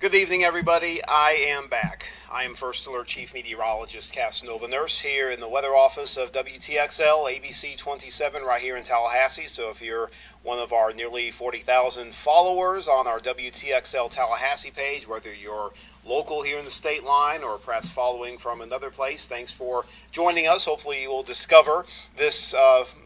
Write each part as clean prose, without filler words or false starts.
Good evening, everybody. I am back. I am First Alert Chief Meteorologist Casanova Nurse here in the weather office of WTXL ABC 27 right here in Tallahassee. So if you're one of our nearly 40,000 followers on our WTXL Tallahassee page, whether you're local here in the state line or perhaps following from another place, thanks for joining us. Hopefully you will discover this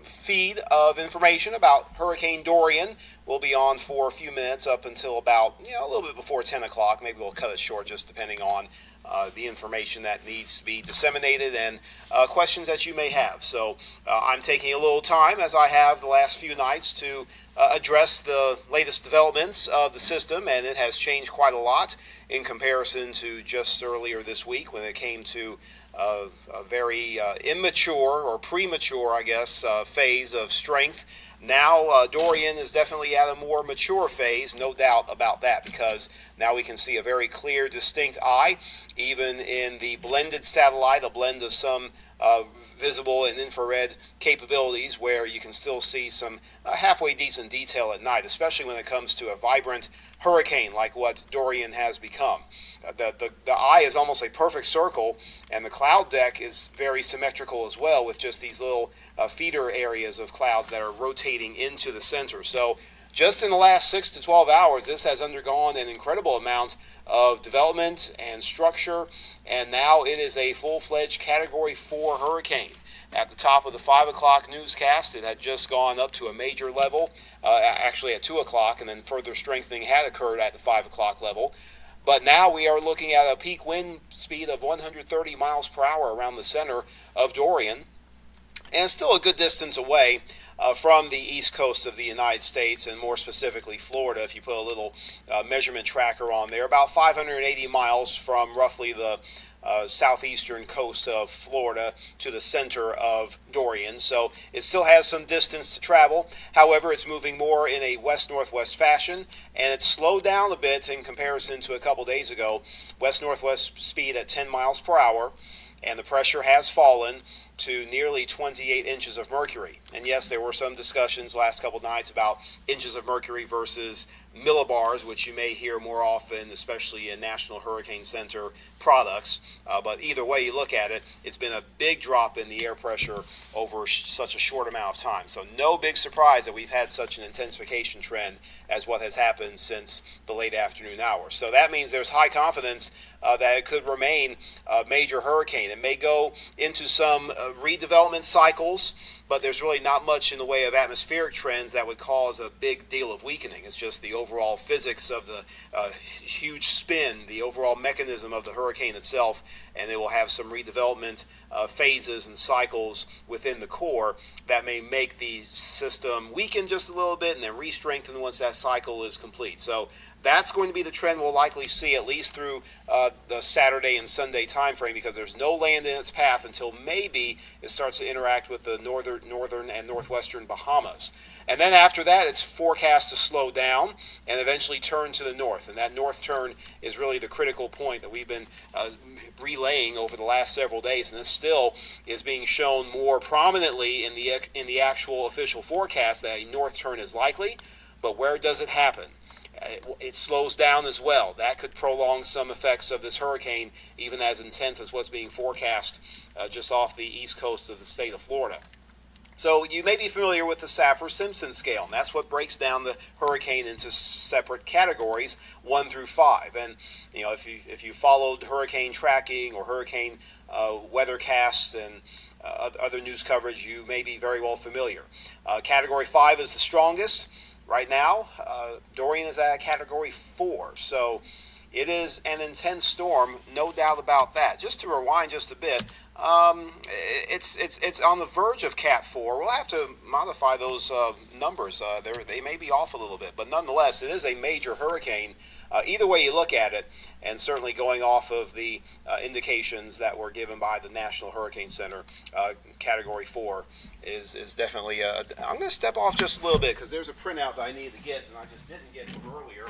feed of information about Hurricane Dorian. We'll be on for a few minutes up until about, a little bit before 10 o'clock. Maybe we'll cut it short just depending on the information that needs to be disseminated and questions that you may have. So I'm taking a little time, as I have the last few nights, to address the latest developments of the system, and it has changed quite a lot in comparison to just earlier this week when it came to a very immature or premature, I guess, phase of strength. Now, Dorian is definitely at a more mature phase, no doubt about that, because now we can see a very clear, distinct eye, even in the blended satellite, a blend of some visible and infrared capabilities where you can still see some halfway decent detail at night, especially when it comes to a vibrant hurricane like what Dorian has become. The eye is almost a perfect circle, and the cloud deck is very symmetrical as well, with just these little feeder areas of clouds that are rotating into the center. So just in the last 6 to 12 hours, this has undergone an incredible amount of development and structure, and now it is a full-fledged Category 4 hurricane. At the top of the 5 o'clock newscast, it had just gone up to a major level, actually at 2 o'clock, and then further strengthening had occurred at the 5 o'clock level. But now we are looking at a peak wind speed of 130 miles per hour around the center of Dorian, and still a good distance away from the east coast of the United States, and more specifically Florida. If you put a little measurement tracker on there, about 580 miles from roughly the southeastern coast of Florida to the center of Dorian. So it still has some distance to travel. However, it's moving more in a west-northwest fashion, and it's slowed down a bit in comparison to a couple days ago. West-northwest speed at 10 miles per hour, and the pressure has fallen to nearly 28 inches of mercury. And yes, there were some discussions last couple nights about inches of mercury versus millibars, which you may hear more often, especially in National Hurricane Center products. But either way you look at it, it's been a big drop in the air pressure over such a short amount of time. So no big surprise that we've had such an intensification trend as what has happened since the late afternoon hours. So that means there's high confidence that it could remain a major hurricane. It may go into some redevelopment cycles, but there's really not much in the way of atmospheric trends that would cause a big deal of weakening. It's just the overall physics of the huge spin, the overall mechanism of the hurricane itself, and it will have some redevelopment phases and cycles within the core that may make the system weaken just a little bit and then re-strengthen once that cycle is complete. So that's going to be the trend we'll likely see at least through the Saturday and Sunday time frame, because there's no land in its path until maybe it starts to interact with the northern and northwestern Bahamas. And then after that, it's forecast to slow down and eventually turn to the north. And that north turn is really the critical point that we've been relaying over the last several days. And this still is being shown more prominently in the actual official forecast that a north turn is likely. But where does it happen? It slows down as well. That could prolong some effects of this hurricane, even as intense as what's being forecast just off the east coast of the state of Florida. So you may be familiar with the Saffir-Simpson scale, and that's what breaks down the hurricane into separate categories, 1 through 5. And if you followed hurricane tracking or hurricane weathercasts and other news coverage, you may be very well familiar. Category 5 is the strongest. Right now, Dorian is at Category 4, so it is an intense storm, no doubt about that. Just to rewind just a bit, it's on the verge of Cat 4. We'll have to modify those numbers. They may be off a little bit, but nonetheless, it is a major hurricane. Either way you look at it, and certainly going off of the indications that were given by the National Hurricane Center, Category 4 is definitely I'm going to step off just a little bit because there's a printout that I need to get, and I just didn't get it earlier.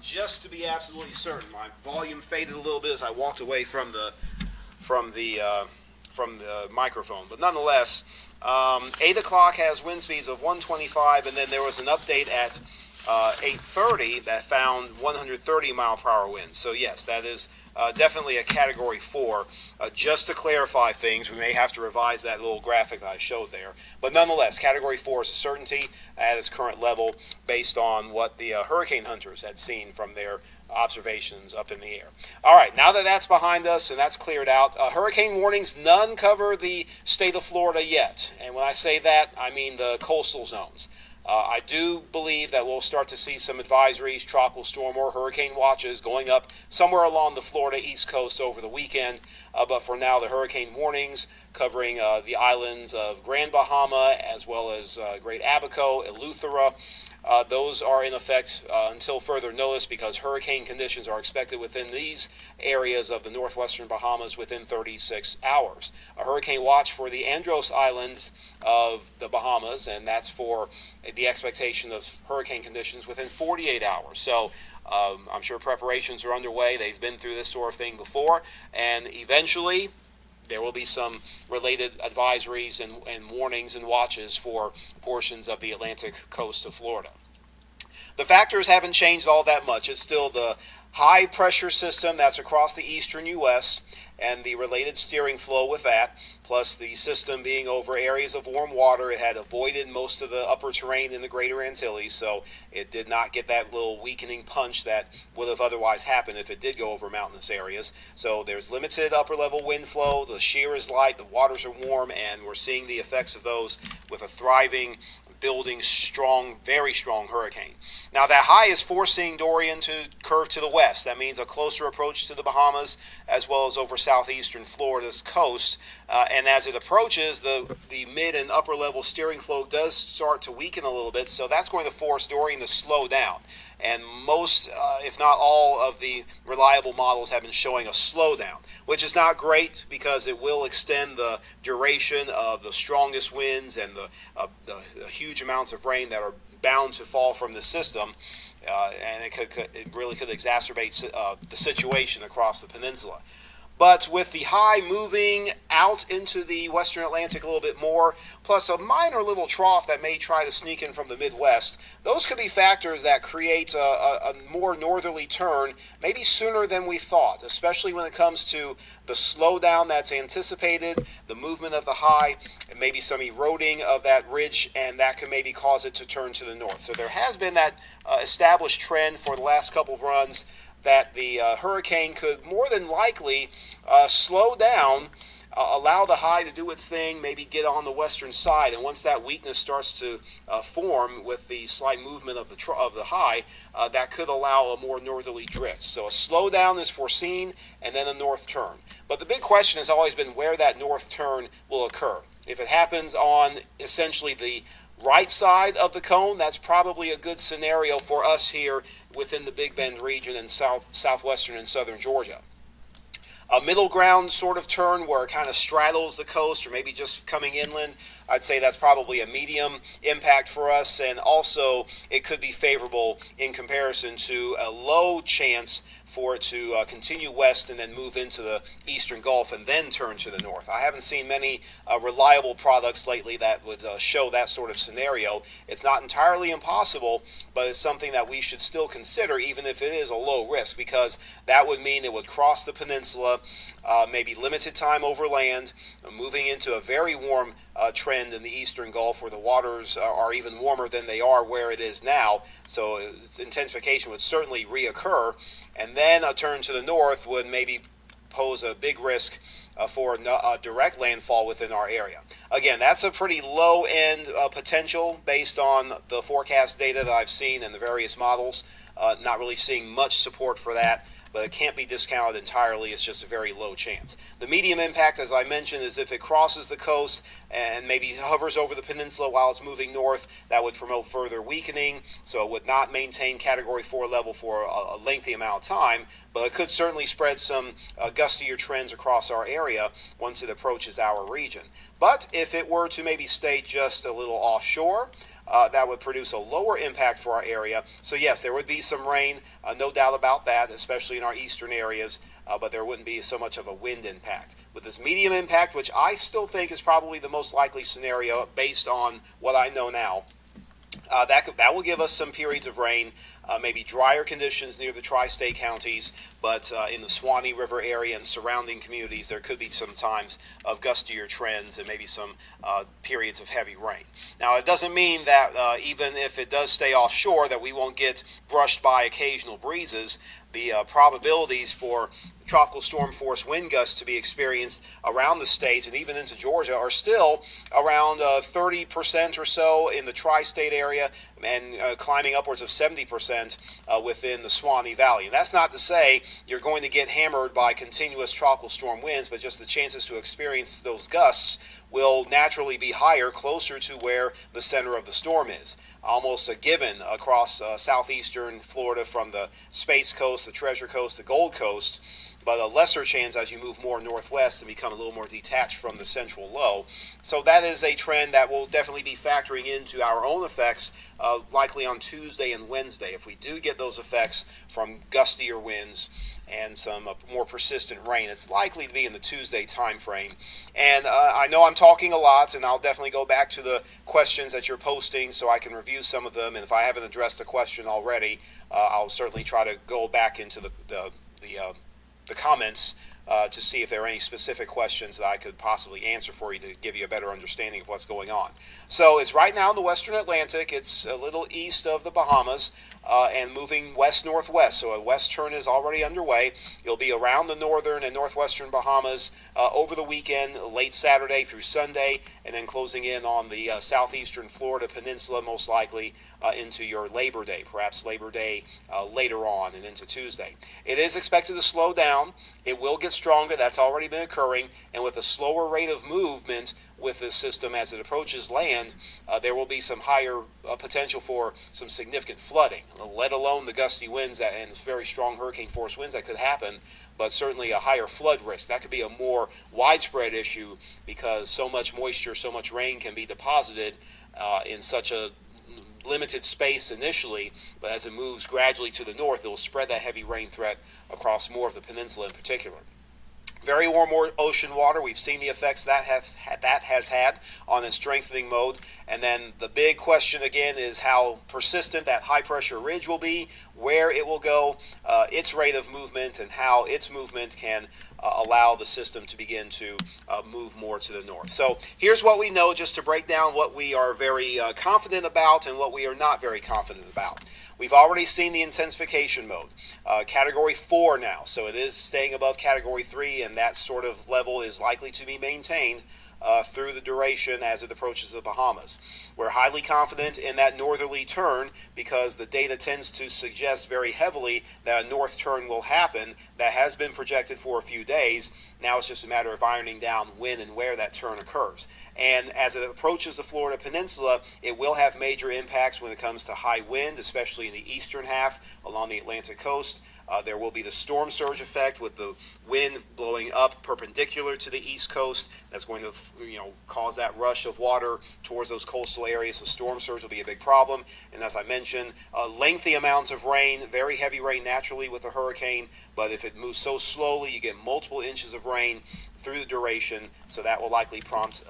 Just to be absolutely certain, my volume faded a little bit as I walked away from the microphone. But nonetheless, 8 o'clock has wind speeds of 125, and then there was an update at 8:30 that found 130 mile per hour winds. So yes, that is definitely a Category 4. Just to clarify things, we may have to revise that little graphic that I showed there. But nonetheless, Category 4 is a certainty at its current level based on what the hurricane hunters had seen from their observations up in the air. All right, now that that's behind us and that's cleared out, hurricane warnings, none cover the state of Florida yet. And when I say that, I mean the coastal zones. I do believe that we'll start to see some advisories, tropical storm or hurricane watches going up somewhere along the Florida East Coast over the weekend. But for now, the hurricane warnings covering the islands of Grand Bahama as well as Great Abaco, Eleuthera. Those are in effect until further notice because hurricane conditions are expected within these areas of the northwestern Bahamas within 36 hours. A hurricane watch for the Andros Islands of the Bahamas, and that's for the expectation of hurricane conditions within 48 hours. So I'm sure preparations are underway. They've been through this sort of thing before, and eventually there will be some related advisories and warnings and watches for portions of the Atlantic coast of Florida. The factors haven't changed all that much. It's still the high pressure system that's across the eastern U.S. and the related steering flow with that, plus the system being over areas of warm water. It had avoided most of the upper terrain in the greater Antilles, so it did not get that little weakening punch that would have otherwise happened if it did go over mountainous areas. So there's limited upper level wind flow, the shear is light, the waters are warm, and we're seeing the effects of those with a thriving, building strong, very strong hurricane. Now that high is forcing Dorian to curve to the west. That means a closer approach to the Bahamas as well as over southeastern Florida's coast. And as it approaches, the mid and upper level steering flow does start to weaken a little bit. So that's going to force Dorian to slow down. And most, if not all, of the reliable models have been showing a slowdown, which is not great because it will extend the duration of the strongest winds and the huge amounts of rain that are bound to fall from the system, and it really could exacerbate the situation across the peninsula. But with the high moving out into the western Atlantic a little bit more, plus a minor little trough that may try to sneak in from the Midwest, those could be factors that create a more northerly turn, maybe sooner than we thought, especially when it comes to the slowdown that's anticipated, the movement of the high, and maybe some eroding of that ridge, and that could maybe cause it to turn to the north. So there has been that established trend for the last couple of runs that the hurricane could more than likely slow down, allow the high to do its thing, maybe get on the western side, and once that weakness starts to form with the slight movement of the high, that could allow a more northerly drift. So a slowdown is foreseen, and then a north turn. But the big question has always been where that north turn will occur. If it happens on essentially the right side of the cone, that's probably a good scenario for us here within the Big Bend region in southwestern and southern Georgia. A middle ground sort of turn where it kind of straddles the coast or maybe just coming inland, I'd say that's probably a medium impact for us, and also it could be favorable in comparison to a low chance for it to continue west and then move into the eastern Gulf and then turn to the north. I haven't seen many reliable products lately that would show that sort of scenario. It's not entirely impossible, but it's something that we should still consider even if it is a low risk, because that would mean it would cross the peninsula, maybe limited time over land, moving into a very warm trend in the eastern Gulf where the waters are even warmer than they are where it is now. So its intensification would certainly reoccur, and then a turn to the north would maybe pose a big risk for a direct landfall within our area. Again, that's a pretty low end potential based on the forecast data that I've seen and the various models. Not really seeing much support for that, but it can't be discounted entirely. It's just a very low chance. The medium impact, as I mentioned, is if it crosses the coast and maybe hovers over the peninsula while it's moving north. That would promote further weakening, so it would not maintain Category 4 level for a lengthy amount of time, but it could certainly spread some gustier trends across our area once it approaches our region. But if it were to maybe stay just a little offshore, that would produce a lower impact for our area. So yes, there would be some rain, no doubt about that, especially in our eastern areas, but there wouldn't be so much of a wind impact. With this medium impact, which I still think is probably the most likely scenario based on what I know now, That will give us some periods of rain, maybe drier conditions near the tri-state counties, but in the Swanee River area and surrounding communities, there could be some times of gustier trends and maybe some periods of heavy rain. Now, it doesn't mean that even if it does stay offshore, that we won't get brushed by occasional breezes. The probabilities for tropical storm force wind gusts to be experienced around the state and even into Georgia are still around 30% or so in the tri-state area and climbing upwards of 70% within the Swanee Valley. And that's not to say you're going to get hammered by continuous tropical storm winds, but just the chances to experience those gusts will naturally be higher closer to where the center of the storm is. Almost a given across southeastern Florida from the Space Coast, the Treasure Coast, the Gold Coast, but a lesser chance as you move more northwest and become a little more detached from the central low. So that is a trend that will definitely be factoring into our own effects, likely on Tuesday and Wednesday. If we do get those effects from gustier winds and some more persistent rain, it's likely to be in the Tuesday time frame. And I know I'm talking a lot, and I'll definitely go back to the questions that you're posting so I can review some of them. And if I haven't addressed a question already, I'll certainly try to go back into the comments to see if there are any specific questions that I could possibly answer for you to give you a better understanding of what's going on. So it's right now in the western Atlantic. It's a little east of the Bahamas and moving west-northwest. So a west turn is already underway. It'll be around the northern and northwestern Bahamas over the weekend, late Saturday through Sunday, and then closing in on the southeastern Florida peninsula, most likely into your Labor Day, perhaps Labor Day later on and into Tuesday. It is expected to slow down. It will get stronger. That's already been occurring. And with a slower rate of movement with this system as it approaches land, there will be some higher potential for some significant flooding, let alone the gusty winds and very strong hurricane force winds that could happen, but certainly a higher flood risk. That could be a more widespread issue because so much moisture, so much rain can be deposited in such a limited space initially, but as it moves gradually to the north, it will spread that heavy rain threat across more of the peninsula in particular. Very warm ocean water. We've seen the effects that has had on its strengthening mode. And then the big question again is how persistent that high pressure ridge will be, where it will go, its rate of movement, and how its movement can allow the system to begin to move more to the north. So here's what we know, just to break down what we are very confident about and what we are not very confident about. We've already seen the intensification mode, Category 4 now, so it is staying above Category 3, and that sort of level is likely to be maintained through the duration as it approaches the Bahamas. We're highly confident in that northerly turn because the data tends to suggest very heavily that a north turn will happen. That has been projected for a few days. Now it's just a matter of ironing down when and where that turn occurs. And as it approaches the Florida Peninsula, it will have major impacts when it comes to high wind, especially in the eastern half along the Atlantic coast. There will be the storm surge effect with the wind blowing up perpendicular to the east coast. That's going to cause that rush of water towards those coastal areas. So storm surge will be a big problem. And as I mentioned, lengthy amounts of rain, very heavy rain naturally with a hurricane, but if it moves so slowly, you get multiple inches of rain through the duration, so that will likely prompt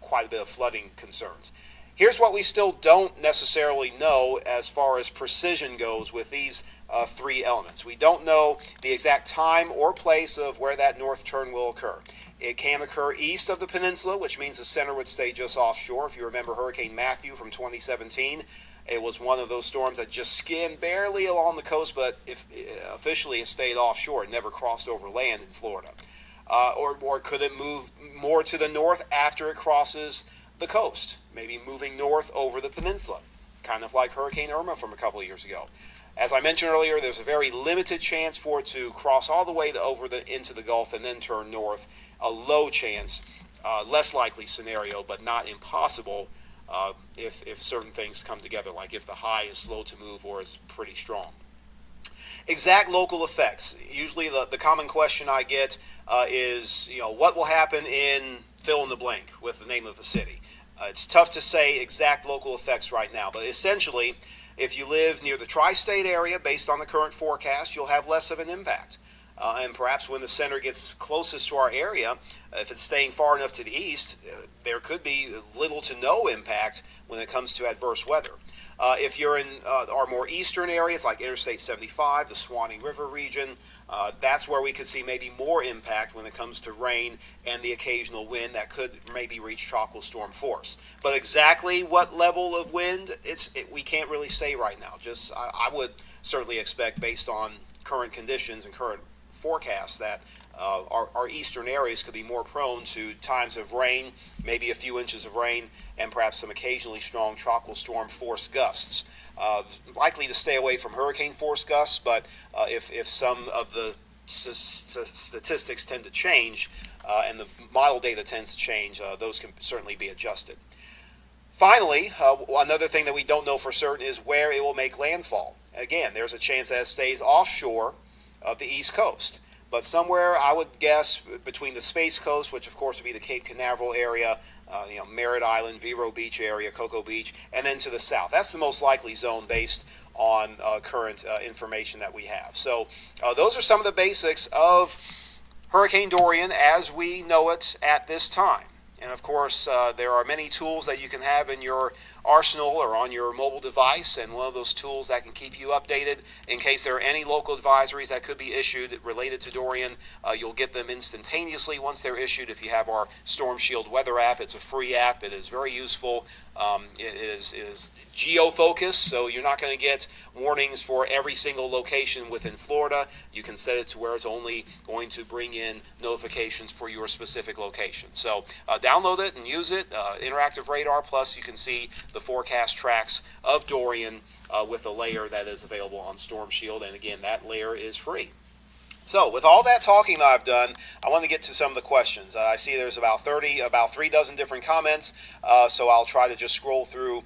quite a bit of flooding concerns. Here's what we still don't necessarily know as far as precision goes with these three elements. We don't know the exact time or place of where that north turn will occur. It can occur east of the peninsula, which means the center would stay just offshore. If you remember Hurricane Matthew from 2017, it was one of those storms that just skimmed barely along the coast, but officially it stayed offshore. It never crossed over land in Florida. Or could it move more to the north after it crosses the coast, maybe moving north over the peninsula, kind of like Hurricane Irma from a couple of years ago. As I mentioned earlier, there's a very limited chance for it to cross all the way into the Gulf and then turn north. A low chance, less likely scenario, but not impossible if certain things come together, like if the high is slow to move or is pretty strong. Exact local effects. Usually the common question I get is, what will happen in fill in the blank with the name of the city. It's tough to say exact local effects right now, but essentially, if you live near the tri-state area, based on the current forecast, you'll have less of an impact. And perhaps when the center gets closest to our area, if it's staying far enough to the east, there could be little to no impact when it comes to adverse weather. If you're in our more eastern areas like Interstate 75, the Swanee River region, that's where we could see maybe more impact when it comes to rain and the occasional wind that could maybe reach tropical storm force. But exactly what level of wind, we can't really say right now. I would certainly expect, based on current conditions and current forecasts, that our eastern areas could be more prone to times of rain, maybe a few inches of rain, and perhaps some occasionally strong tropical storm force gusts. Likely to stay away from hurricane force gusts, but if some of the statistics tend to change and the model data tends to change, those can certainly be adjusted. Finally, another thing that we don't know for certain is where it will make landfall. Again, there's a chance that it stays offshore of the East Coast, but somewhere, I would guess, between the Space Coast, which of course would be the Cape Canaveral area, Merritt Island, Vero Beach area, Cocoa Beach, and then to the south. That's the most likely zone based on current information that we have. So those are some of the basics of Hurricane Dorian as we know it at this time. And of course, there are many tools that you can have in your arsenal or on your mobile device, and one of those tools that can keep you updated in case there are any local advisories that could be issued related to Dorian. You'll get them instantaneously once they're issued if you have our Storm Shield weather app. It's a free app. It is very useful. It is geo-focused, so you're not going to get warnings for every single location within Florida. You can set it to where it's only going to bring in notifications for your specific location. So download it and use it. Interactive radar, plus you can see the forecast tracks of Dorian with a layer that is available on Storm Shield, and again, that layer is free. So with all that talking that I've done, I want to get to some of the questions. I see there's about 3 dozen different comments, so I'll try to just scroll through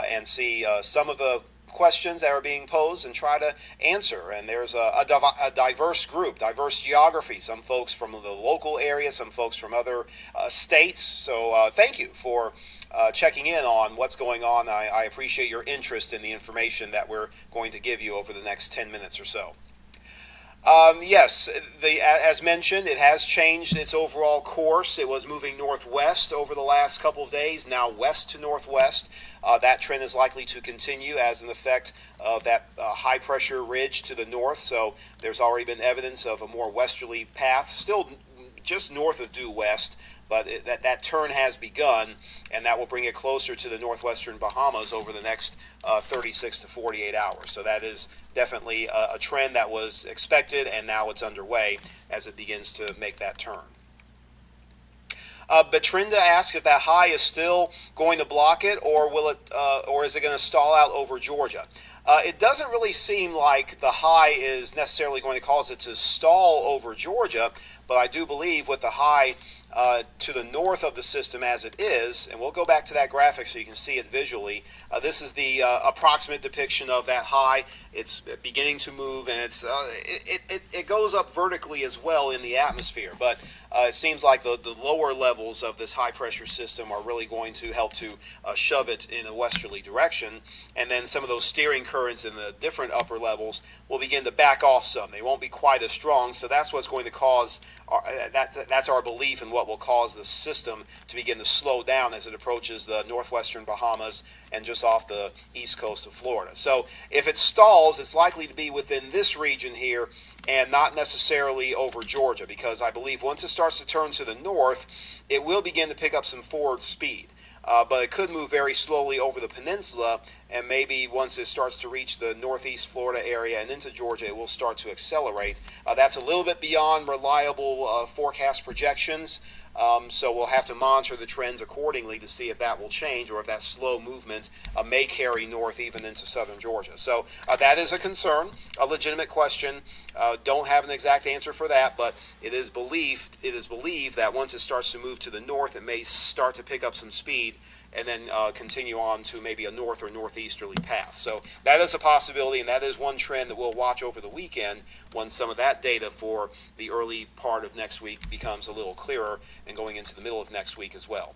and see some of the questions that are being posed and try to answer. And there's a diverse group, diverse geography, some folks from the local area, some folks from other states. So thank you for checking in on what's going on. I appreciate your interest in the information that we're going to give you over the next 10 minutes or so. Yes, as mentioned, it has changed its overall course. It was moving northwest over the last couple of days, now west to northwest. That trend is likely to continue as an effect of that high-pressure ridge to the north, so there's already been evidence of a more westerly path, still just north of due west, but that turn has begun, and that will bring it closer to the northwestern Bahamas over the next 36 to 48 hours. So that is definitely a trend that was expected, and now it's underway as it begins to make that turn. Betrinda asks if that high is still going to block it, or is it going to stall out over Georgia? It doesn't really seem like the high is necessarily going to cause it to stall over Georgia, but I do believe with the high to the north of the system as it is, and we'll go back to that graphic so you can see it visually. This is the approximate depiction of that high. It's beginning to move, and it goes up vertically as well in the atmosphere, but it seems like the lower levels of this high pressure system are really going to help to shove it in a westerly direction, and then some of those steering currents in the different upper levels will begin to back off some. They won't be quite as strong, so that's what's going to cause, that's our belief in what will cause the system to begin to slow down as it approaches the northwestern Bahamas and just off the east coast of Florida. So if it stalls, it's likely to be within this region here and not necessarily over Georgia, because I believe once it starts to turn to the north, it will begin to pick up some forward speed. But it could move very slowly over the peninsula, and maybe once it starts to reach the northeast Florida area and into Georgia, it will start to accelerate. That's a little bit beyond reliable forecast projections, so we'll have to monitor the trends accordingly to see if that will change or if that slow movement may carry north even into southern Georgia. So that is a concern, a legitimate question. Don't have an exact answer for that, but it is believed that once it starts to move to the north, it may start to pick up some speed and then continue on to maybe a north or northeasterly path. So that is a possibility, and that is one trend that we'll watch over the weekend when some of that data for the early part of next week becomes a little clearer and going into the middle of next week as well.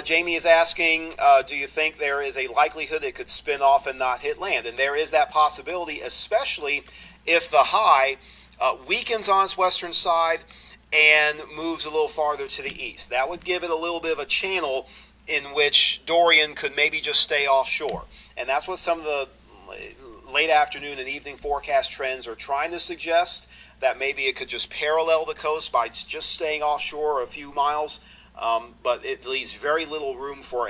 Jamie is asking, do you think there is a likelihood it could spin off and not hit land? And there is that possibility, especially if the high weakens on its western side and moves a little farther to the east. That would give it a little bit of a channel in which Dorian could maybe just stay offshore. And that's what some of the late afternoon and evening forecast trends are trying to suggest, that maybe it could just parallel the coast by just staying offshore a few miles. But it leaves very little room for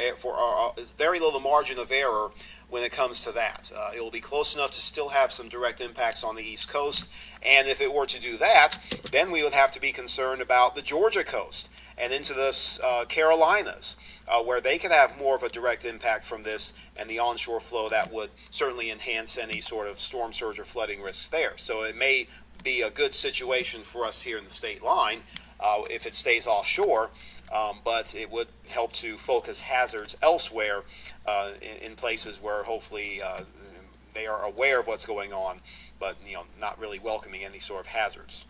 very little margin of error when it comes to that. It will be close enough to still have some direct impacts on the East Coast, and if it were to do that, then we would have to be concerned about the Georgia coast and into the Carolinas, where they could have more of a direct impact from this and the onshore flow that would certainly enhance any sort of storm surge or flooding risks there. So it may be a good situation for us here in the state line if it stays offshore. But it would help to focus hazards elsewhere in places where hopefully they are aware of what's going on, but not really welcoming any sort of hazards.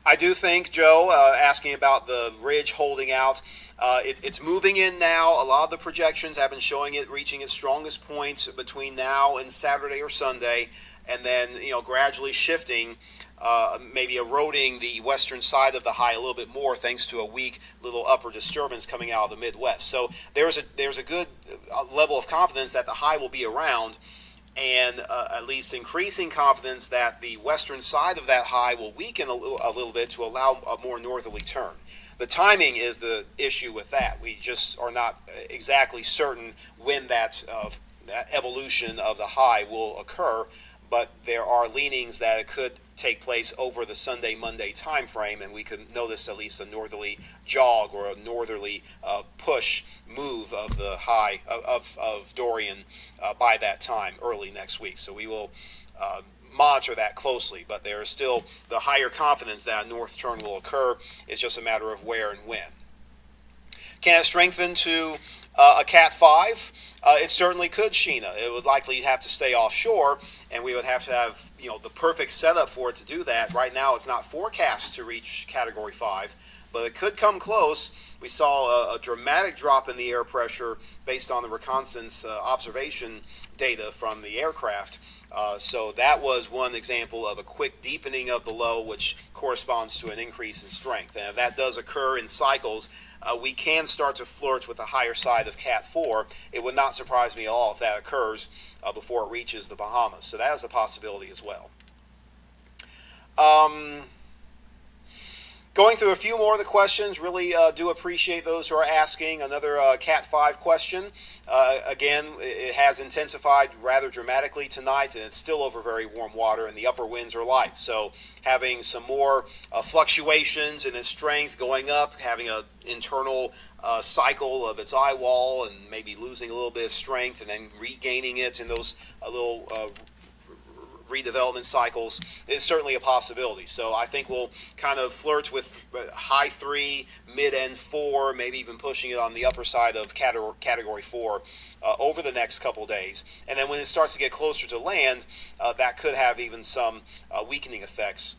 I do think, Joe, asking about the ridge holding out, it's moving in now. A lot of the projections have been showing it reaching its strongest points between now and Saturday or Sunday, and then gradually shifting. Maybe eroding the western side of the high a little bit more thanks to a weak little upper disturbance coming out of the Midwest. So there's a good level of confidence that the high will be around, and at least increasing confidence that the western side of that high will weaken a little bit to allow a more northerly turn. The timing is the issue with that. We just are not exactly certain when that evolution of the high will occur, but there are leanings that it could take place over the Sunday-Monday time frame, and we could notice at least a northerly jog or a northerly push move of the high of Dorian by that time, early next week. So we will monitor that closely, but there is still the higher confidence that a north turn will occur. It's just a matter of where and when. Can it strengthen to a Cat 5? It certainly could, Sheena. It would likely have to stay offshore, and we would have to have the perfect setup for it to do that. Right now, it's not forecast to reach Category 5, but it could come close. We saw a dramatic drop in the air pressure based on the reconnaissance observation data from the aircraft. So that was one example of a quick deepening of the low, which corresponds to an increase in strength. And if that does occur in cycles, we can start to flirt with the higher side of Cat 4. It would not surprise me at all if that occurs before it reaches the Bahamas. So that is a possibility as well. Going through a few more of the questions, really do appreciate those who are asking. Another Cat 5 question. Again, it has intensified rather dramatically tonight, and it's still over very warm water, and the upper winds are light. So having some more fluctuations in its strength going up, having an internal cycle of its eye wall, and maybe losing a little bit of strength and then regaining it in those little redevelopment cycles is certainly a possibility. So I think we'll kind of flirt with high 3, mid-end 4, maybe even pushing it on the upper side of Category 4 over the next couple days. And then when it starts to get closer to land, that could have even some weakening effects,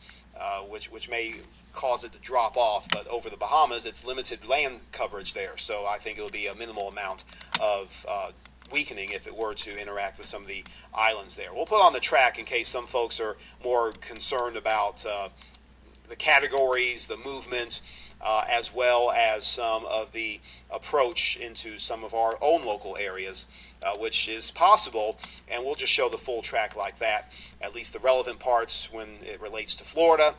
which may cause it to drop off. But over the Bahamas, it's limited land coverage there. So I think it will be a minimal amount of weakening if it were to interact with some of the islands there. We'll put on the track in case some folks are more concerned about the categories, the movement, as well as some of the approach into some of our own local areas, which is possible, and we'll just show the full track like that, at least the relevant parts when it relates to Florida,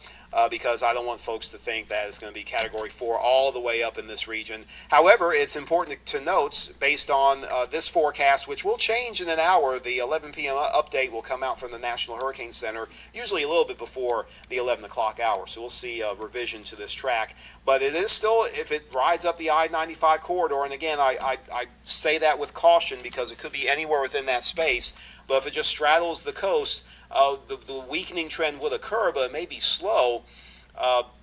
because I don't want folks to think that it's going to be Category 4 all the way up in this region. However, it's important to note, based on this forecast, which will change in an hour, the 11 p.m. update will come out from the National Hurricane Center, usually a little bit before the 11 o'clock hour, so we'll see a revision to this track. But it is still, if it rides up the I-95 corridor, and again, I say that with caution because it could be anywhere within that space, but if it just straddles the coast, the weakening trend would occur, but it may be slow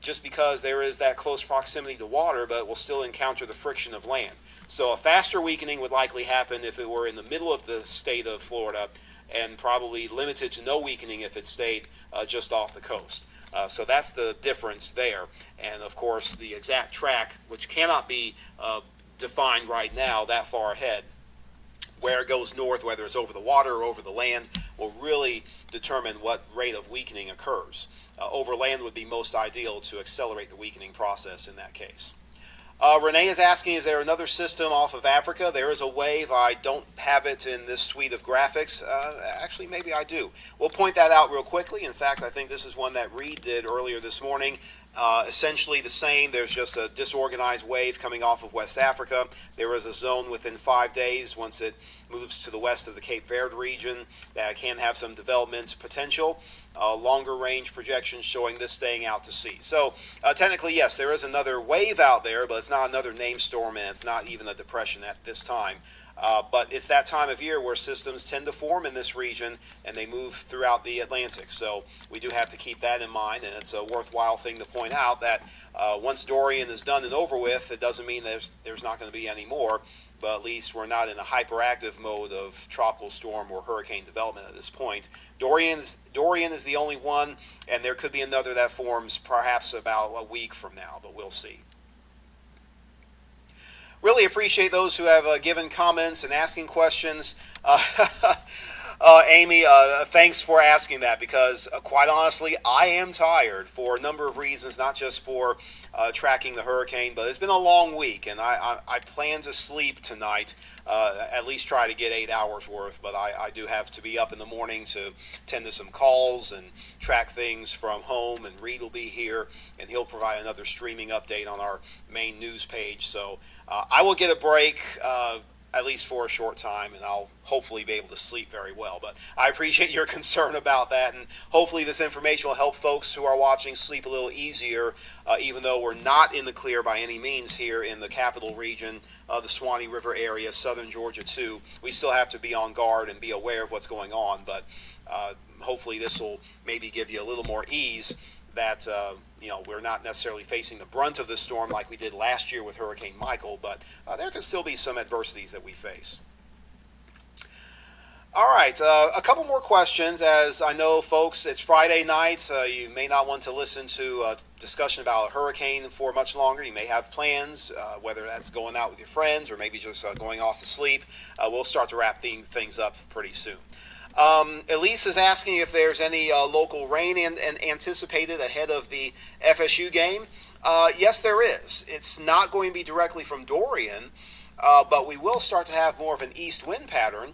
just because there is that close proximity to water, but we'll still encounter the friction of land. So a faster weakening would likely happen if it were in the middle of the state of Florida, and probably limited to no weakening if it stayed just off the coast. So that's the difference there. And of course, the exact track, which cannot be defined right now that far ahead, Where it goes north, whether it's over the water or over the land, will really determine what rate of weakening occurs. Over land would be most ideal to accelerate the weakening process in that case. Renee is asking, is there another system off of Africa? There is a wave. I don't have it in this suite of graphics. Actually, maybe I do. We'll point that out real quickly. In fact, I think this is one that Reed did earlier this morning. Essentially the same. There's just a disorganized wave coming off of West Africa. There is a zone within 5 days once it moves to the west of the Cape Verde region that can have some development potential. Longer range projections showing this staying out to sea. So technically, yes, there is another wave out there, but it's not another named storm, and it's not even a depression at this time. But it's that time of year where systems tend to form in this region and they move throughout the Atlantic. So we do have to keep that in mind, and it's a worthwhile thing to point out that once Dorian is done and over with, it doesn't mean there's not going to be any more, but at least we're not in a hyperactive mode of tropical storm or hurricane development at this point. Dorian is the only one, and there could be another that forms perhaps about a week from now, but we'll see. Really appreciate those who have given comments and asking questions. Amy, thanks for asking that, because quite honestly, I am tired for a number of reasons, not just for tracking the hurricane, but it's been a long week, and I plan to sleep tonight, at least try to get 8 hours worth, but I do have to be up in the morning to tend to some calls and track things from home, and Reed will be here, and he'll provide another streaming update on our main news page. So I will get a break, at least for a short time, and I'll hopefully be able to sleep very well. But I appreciate your concern about that, and hopefully this information will help folks who are watching sleep a little easier, even though we're not in the clear by any means here in the capital region, the Swanee River area, southern Georgia too. We still have to be on guard and be aware of what's going on, but hopefully this will maybe give you a little more ease that we're not necessarily facing the brunt of the storm like we did last year with Hurricane Michael, but there can still be some adversities that we face. All right, a couple more questions, as I know, folks, it's Friday night. You may not want to listen to a discussion about a hurricane for much longer. You may have plans, whether that's going out with your friends or maybe just going off to sleep. We'll start to wrap things up pretty soon. Elise is asking if there's any local rain anticipated ahead of the FSU game. Yes, there is. It's not going to be directly from Dorian, but we will start to have more of an east wind pattern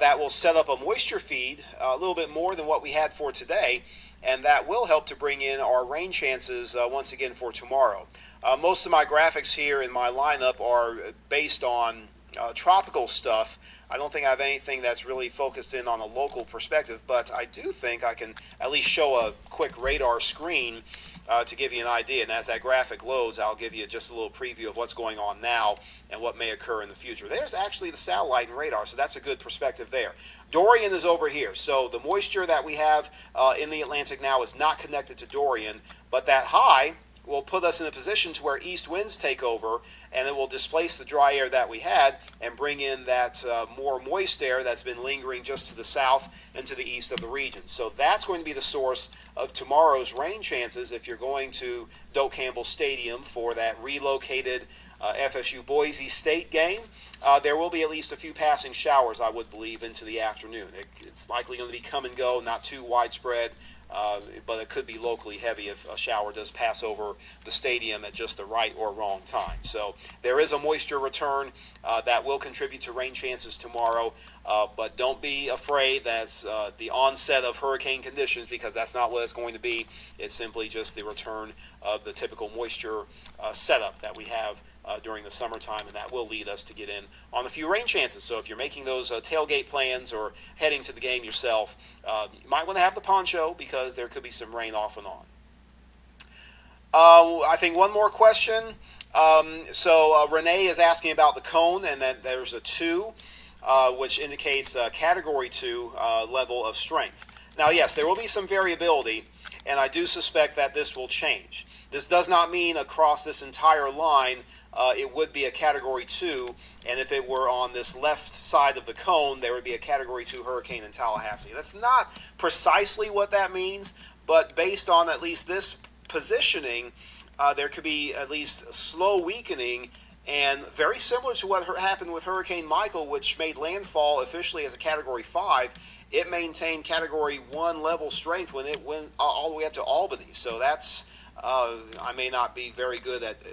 that will set up a moisture feed a little bit more than what we had for today, and that will help to bring in our rain chances once again for tomorrow. Most of my graphics here in my lineup are based on tropical stuff. I don't think I have anything that's really focused in on a local perspective, but I do think I can at least show a quick radar screen to give you an idea. And as that graphic loads, I'll give you just a little preview of what's going on now and what may occur in the future. There's actually the satellite and radar, so that's a good perspective there. Dorian is over here, so the moisture that we have in the Atlantic now is not connected to Dorian, but that high will put us in a position to where east winds take over, and it will displace the dry air that we had and bring in that more moist air that's been lingering just to the south and to the east of the region. So that's going to be the source of tomorrow's rain chances if you're going to Doak Campbell Stadium for that relocated FSU Boise State game. There will be at least a few passing showers, I would believe, into the afternoon. It's likely going to be come and go, not too widespread, but it could be locally heavy if a shower does pass over the stadium at just the right or wrong time. So there is a moisture return that will contribute to rain chances tomorrow, but don't be afraid that's the onset of hurricane conditions, because that's not what it's going to be. It's simply just the return of the typical moisture setup that we have during the summertime, and that will lead us to get in on a few rain chances. So if you're making those tailgate plans or heading to the game yourself, you might want to have the poncho, because there could be some rain off and on. I think one more question. Renee is asking about the cone, and that there's a 2, which indicates Category 2 level of strength. Now, yes, there will be some variability, and I do suspect that this will change. This does not mean across this entire line it would be a Category 2, and if it were on this left side of the cone, there would be a Category 2 hurricane in Tallahassee. That's not precisely what that means, but based on at least this positioning, there could be at least slow weakening And very similar to what happened with Hurricane Michael, which made landfall officially as a Category 5, it maintained Category 1 level strength when it went all the way up to Albany. So that's, I may not be very good at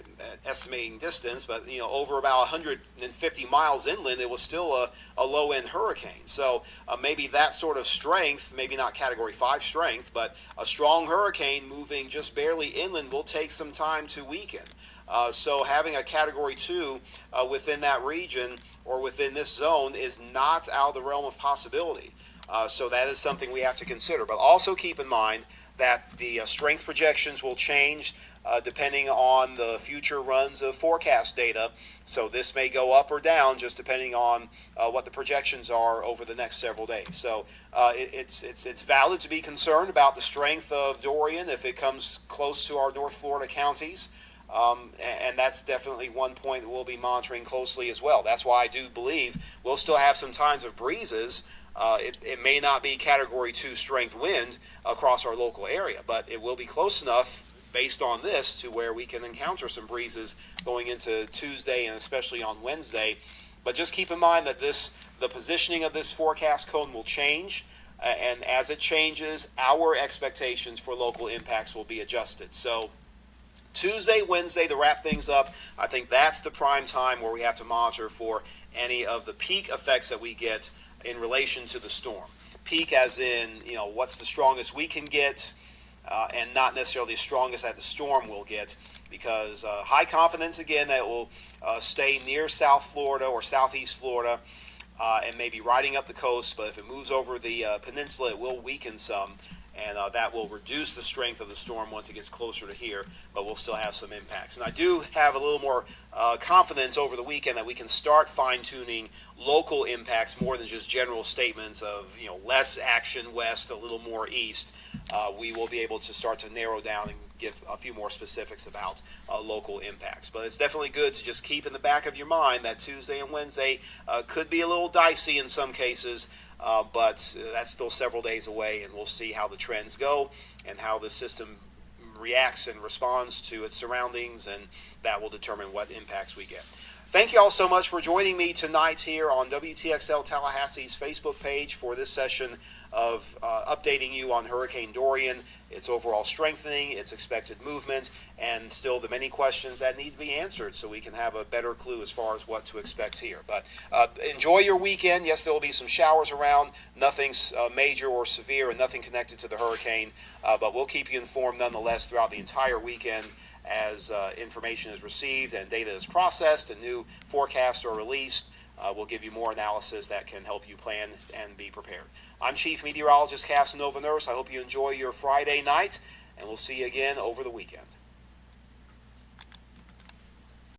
estimating distance, but over about 150 miles inland, it was still a low-end hurricane. So maybe that sort of strength, maybe not Category 5 strength, but a strong hurricane moving just barely inland will take some time to weaken. So having a Category 2 within that region or within this zone is not out of the realm of possibility. So that is something we have to consider. But also keep in mind that the strength projections will change depending on the future runs of forecast data. So this may go up or down just depending on what the projections are over the next several days. So it's valid to be concerned about the strength of Dorian if it comes close to our North Florida counties. And that's definitely one point that we'll be monitoring closely as well. That's why I do believe we'll still have some times of breezes. It may not be Category 2 strength wind across our local area, but it will be close enough based on this to where we can encounter some breezes going into Tuesday and especially on Wednesday. But just keep in mind that the positioning of this forecast cone will change, and as it changes, our expectations for local impacts will be adjusted. So Tuesday, Wednesday, to wrap things up, I think that's the prime time where we have to monitor for any of the peak effects that we get in relation to the storm. Peak as in, what's the strongest we can get, and not necessarily the strongest that the storm will get, because high confidence, again, that it will stay near South Florida or Southeast Florida and maybe riding up the coast, but if it moves over the peninsula, it will weaken some. And that will reduce the strength of the storm once it gets closer to here, but we'll still have some impacts. And I do have a little more confidence over the weekend that we can start fine-tuning local impacts more than just general statements of less action west, a little more east. We will be able to start to narrow down and give a few more specifics about local impacts. But it's definitely good to just keep in the back of your mind that Tuesday and Wednesday could be a little dicey in some cases. But that's still several days away, and we'll see how the trends go and how the system reacts and responds to its surroundings, and that will determine what impacts we get. Thank you all so much for joining me tonight here on WTXL Tallahassee's Facebook page for this session of updating you on Hurricane Dorian, its overall strengthening, its expected movement, and still the many questions that need to be answered so we can have a better clue as far as what to expect here. But enjoy your weekend. Yes, there will be some showers around, nothing major or severe and nothing connected to the hurricane, but we'll keep you informed nonetheless throughout the entire weekend as information is received and data is processed and new forecasts are released. We'll give you more analysis that can help you plan and be prepared. I'm Chief Meteorologist Casanova Nurse. I hope you enjoy your Friday night, and we'll see you again over the weekend.